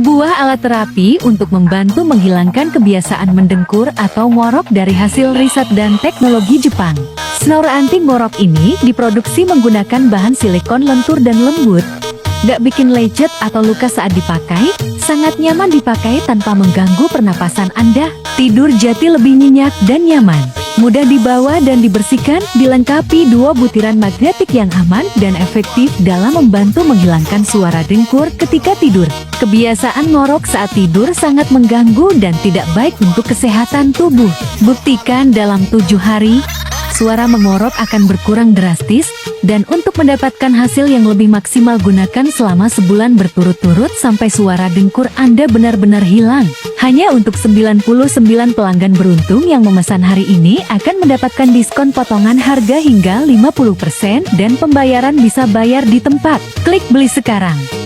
Sebuah alat terapi untuk membantu menghilangkan kebiasaan mendengkur atau ngorok dari hasil riset dan teknologi Jepang. Snore anti-ngorok ini diproduksi menggunakan bahan silikon lentur dan lembut. Gak bikin lecet atau luka saat dipakai, sangat nyaman dipakai tanpa mengganggu pernapasan Anda. Tidur jati lebih nyenyak dan nyaman. Mudah dibawa dan dibersihkan, dilengkapi 2 butiran magnetik yang aman dan efektif dalam membantu menghilangkan suara dengkur ketika tidur. Kebiasaan ngorok saat tidur sangat mengganggu dan tidak baik untuk kesehatan tubuh. Buktikan dalam 7 hari, suara mengorok akan berkurang drastis, dan untuk mendapatkan hasil yang lebih maksimal gunakan selama sebulan berturut-turut sampai suara dengkur Anda benar-benar hilang. Hanya untuk 99 pelanggan beruntung yang memesan hari ini akan mendapatkan diskon potongan harga hingga 50% dan pembayaran bisa bayar di tempat. Klik beli sekarang.